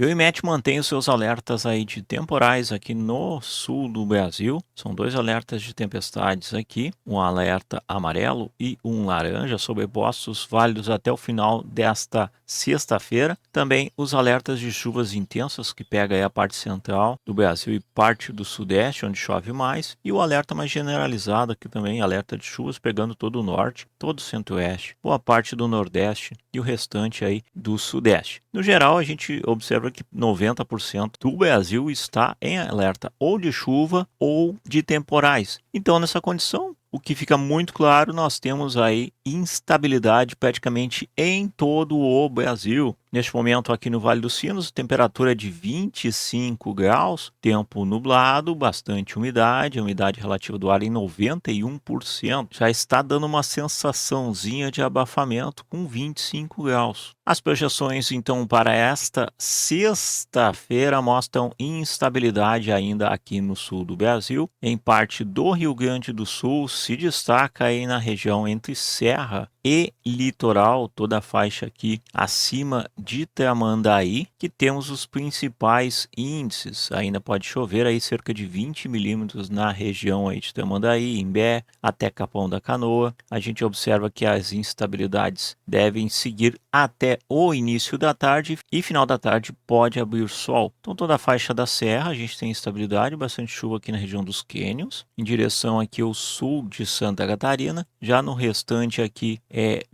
E o IMET mantém os seus alertas aí de temporais aqui no sul do Brasil. São dois alertas de tempestades aqui, um alerta amarelo e um laranja, sobrepostos válidos até o final desta sexta-feira. Também os alertas de chuvas intensas, que pega aí a parte central do Brasil e parte do sudeste, onde chove mais. E o alerta mais generalizado aqui também, alerta de chuvas pegando todo o norte, todo o centro-oeste, boa parte do nordeste e o restante aí do sudeste. No geral, a gente observa que 90% do Brasil está em alerta ou de chuva ou de temporais. Então, nessa condição, o que fica muito claro, nós temos aí instabilidade praticamente em todo o Brasil. Neste momento aqui no Vale dos Sinos, temperatura de 25 graus, tempo nublado, bastante umidade, a umidade relativa do ar em 91%. Já está dando uma sensaçãozinha de abafamento com 25 graus. As projeções, então, para esta sexta-feira mostram instabilidade ainda aqui no sul do Brasil. Em parte do Rio Grande do Sul, se destaca aí na região entre Serra e litoral, toda a faixa aqui acima de Tramandaí, que temos os principais índices. Ainda pode chover aí cerca de 20 milímetros na região aí de Tramandaí, Imbé, até Capão da Canoa. A gente observa que as instabilidades devem seguir até o início da tarde e final da tarde pode abrir sol. Então toda a faixa da serra a gente tem instabilidade, bastante chuva aqui na região dos cânions, em direção aqui ao sul de Santa Catarina. Já no restante aqui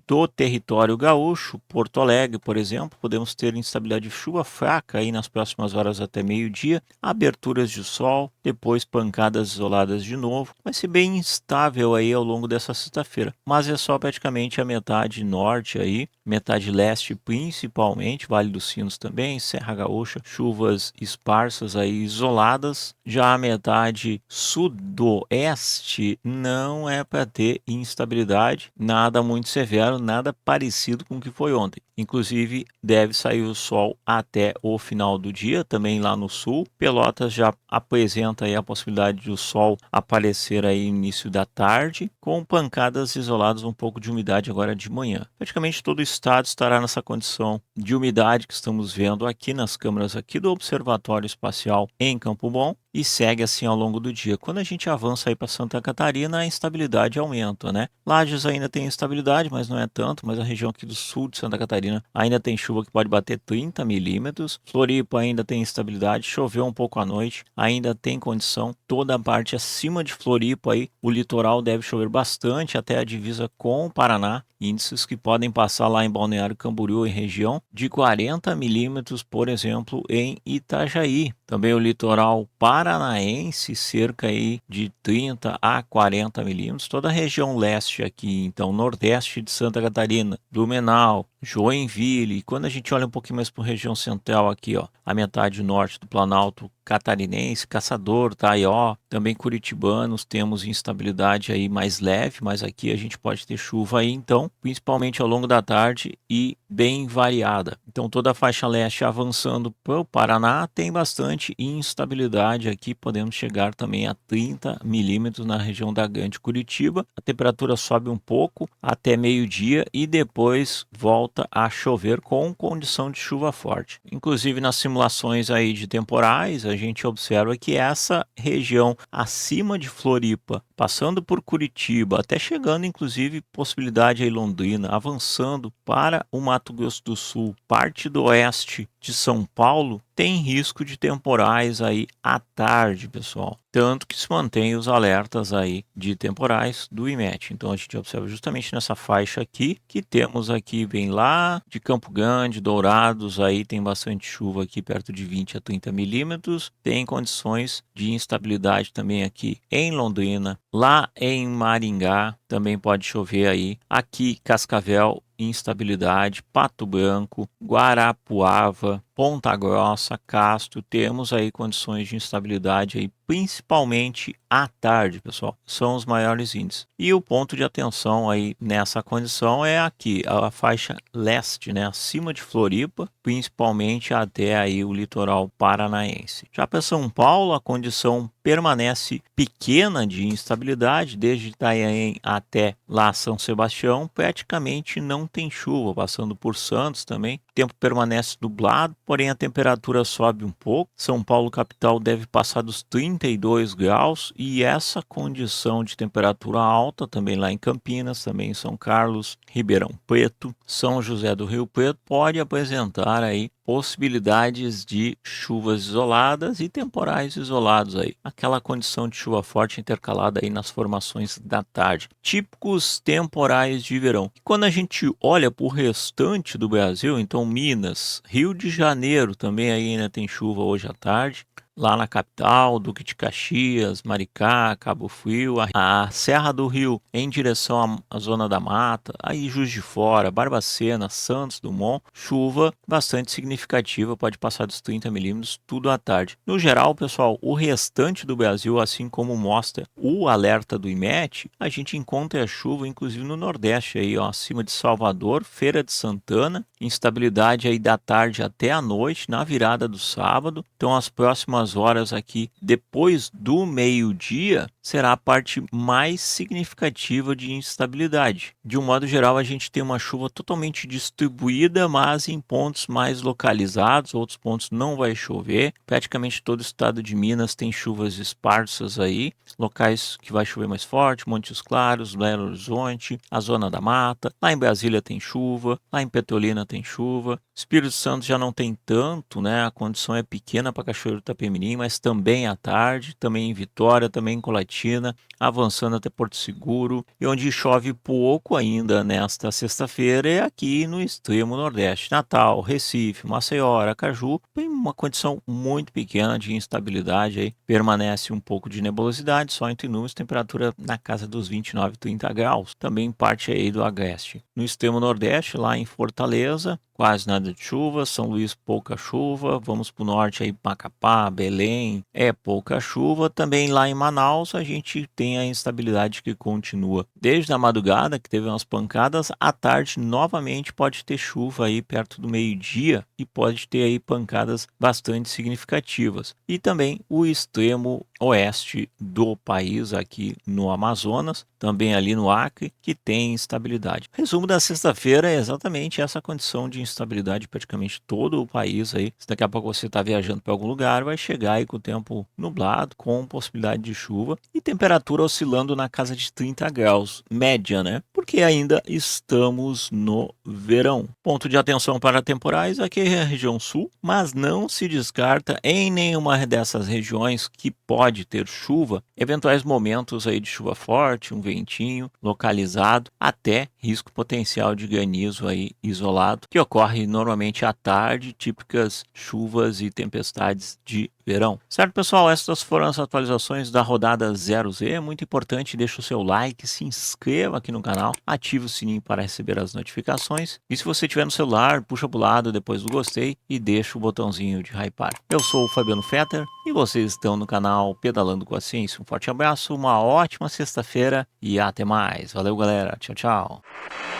do território gaúcho, Porto Alegre, por exemplo, podemos ter instabilidade de chuva fraca aí nas próximas horas até meio-dia, aberturas de sol, depois pancadas isoladas de novo. Vai ser bem instável aí ao longo dessa sexta-feira, mas é só praticamente a metade norte aí, metade leste principalmente, Vale dos Sinos também, Serra Gaúcha, chuvas esparsas aí isoladas. Já a metade sudoeste não é para ter instabilidade, nada muito severo, nada parecido com o que foi ontem. Inclusive, deve sair o sol até o final do dia, também lá no sul. Pelotas já apresenta aí a possibilidade de o sol aparecer aí no início da tarde, com pancadas isoladas, um pouco de umidade agora de manhã. Praticamente todo o estado estará nessa condição de umidade que estamos vendo aqui nas câmeras aqui do Observatório Espacial em Campo Bom, e segue assim ao longo do dia. Quando a gente avança aí para Santa Catarina, a instabilidade aumenta, né? Lages ainda tem instabilidade, mas não é tanto, mas a região aqui do sul de Santa Catarina ainda tem chuva que pode bater 30 milímetros. Floripa ainda tem instabilidade, choveu um pouco à noite, ainda tem condição. Toda a parte acima de Floripa aí, o litoral deve chover bastante até a divisa com o Paraná. Índices que podem passar lá em Balneário Camboriú, em região, de 40 milímetros, por exemplo, em Itajaí. Também o litoral paranaense, cerca aí de 30 a 40 milímetros. Toda a região leste aqui, então, nordeste de Santa Catarina, Blumenau, Joinville. E quando a gente olha um pouquinho mais para a região central aqui, ó, a metade norte do Planalto Catarinense, Caçador, Taió, também curitibanos, temos instabilidade aí mais leve, mas aqui a gente pode ter chuva aí, então, principalmente ao longo da tarde e bem variada. Então, toda a faixa leste avançando para o Paraná tem bastante instabilidade aqui, podemos chegar também a 30 milímetros na região da Grande Curitiba. A temperatura sobe um pouco até meio-dia e depois volta a chover com condição de chuva forte. Inclusive nas simulações aí de temporais, a gente observa que essa região acima de Floripa, passando por Curitiba, até chegando inclusive possibilidade aí Londrina, avançando para o Mato Grosso do Sul, parte do oeste de São Paulo, tem risco de temporais aí à tarde, pessoal. Tanto que se mantém os alertas aí de temporais do IMET. Então a gente observa justamente nessa faixa aqui, que temos aqui bem lá de Campo Grande, Dourados, aí tem bastante chuva aqui perto de 20 a 30 milímetros. Tem condições de instabilidade também aqui em Londrina, lá em Maringá também pode chover aí. Aqui Cascavel, instabilidade, Pato Branco, Guarapuava, Ponta Grossa, Castro, temos aí condições de instabilidade aí, principalmente à tarde, pessoal. São os maiores índices. E o ponto de atenção aí nessa condição é aqui, a faixa leste, né, acima de Floripa, principalmente até aí o litoral paranaense. Já para São Paulo, a condição permanece pequena de instabilidade, desde Itanhaém até lá São Sebastião, praticamente não não tem chuva, passando por Santos também. O tempo permanece nublado, porém a temperatura sobe um pouco. São Paulo capital deve passar dos 32 graus e essa condição de temperatura alta também lá em Campinas, também em São Carlos, Ribeirão Preto, São José do Rio Preto, pode apresentar aí possibilidades de chuvas isoladas e temporais isolados aí. Aquela condição de chuva forte intercalada aí nas formações da tarde. Típicos temporais de verão. E quando a gente olha para o restante do Brasil, então Minas, Rio de Janeiro também aí ainda tem chuva hoje à tarde. Lá na capital, Duque de Caxias, Maricá, Cabo Frio, a Serra do Rio em direção à zona da mata, aí Juiz de Fora, Barbacena, Santos Dumont, chuva bastante significativa, pode passar dos 30 milímetros, tudo à tarde. No geral, pessoal, o restante do Brasil, assim como mostra o alerta do IMET, a gente encontra a chuva, inclusive no Nordeste, aí, ó, acima de Salvador, Feira de Santana, instabilidade aí da tarde até a noite, na virada do sábado. Então, as próximas horas aqui, depois do meio-dia, será a parte mais significativa de instabilidade. De um modo geral, a gente tem uma chuva totalmente distribuída, mas em pontos mais localizados, outros pontos não vai chover. Praticamente todo o estado de Minas tem chuvas esparsas aí, locais que vai chover mais forte, Montes Claros, Belo Horizonte, a zona da mata. Lá em Brasília tem chuva, lá em Petrolina tem chuva. Espírito Santo já não tem tanto, né? A condição é pequena para Cachoeiro do Itapemirim, mas também à tarde, também em Vitória, também em Colatina, avançando até Porto Seguro. E onde chove pouco ainda nesta sexta-feira é aqui no extremo nordeste. Natal, Recife, Maceió, Aracaju, tem uma condição muito pequena de instabilidade aí. Permanece um pouco de nebulosidade, só entre nuvens, temperatura na casa dos 29, 30 graus. Também parte aí do agreste. No extremo nordeste, lá em Fortaleza, quase nada de chuva, São Luís pouca chuva, vamos para o norte aí, Macapá, Belém, é pouca chuva, também lá em Manaus a gente tem a instabilidade que continua. Desde a madrugada, que teve umas pancadas, à tarde novamente pode ter chuva aí perto do meio-dia e pode ter aí pancadas bastante significativas. E também o extremo oeste do país, aqui no Amazonas, também ali no Acre, que tem instabilidade. Resumo da sexta-feira é exatamente essa condição de instabilidade praticamente todo o país aí. Se daqui a pouco você está viajando para algum lugar, vai chegar aí com o tempo nublado, com possibilidade de chuva e temperatura oscilando na casa de 30 graus, média, né? Porque ainda estamos no verão. Ponto de atenção para temporais aqui é a região sul, mas não se descarta em nenhuma dessas regiões que pode ter chuva, eventuais momentos aí de chuva forte, um ventinho localizado, até risco potencial de granizo aí isolado, que ocorre normalmente à tarde, típicas chuvas e tempestades de verão. Certo, pessoal? Essas foram as atualizações da rodada 0Z. É muito importante, deixa o seu like, se inscreva aqui no canal, ative o sininho para receber as notificações. E se você tiver no celular, puxa para o lado depois do gostei e deixa o botãozinho de hypar. Eu sou o Fabiano Fetter e vocês estão no canal Pedalando com a Ciência. Um forte abraço, uma ótima sexta-feira e até mais. Valeu, galera. Tchau, tchau.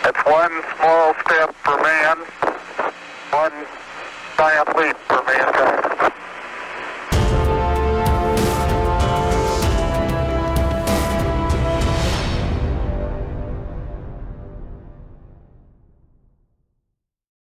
It's one small step for man, one giant leap for mankind.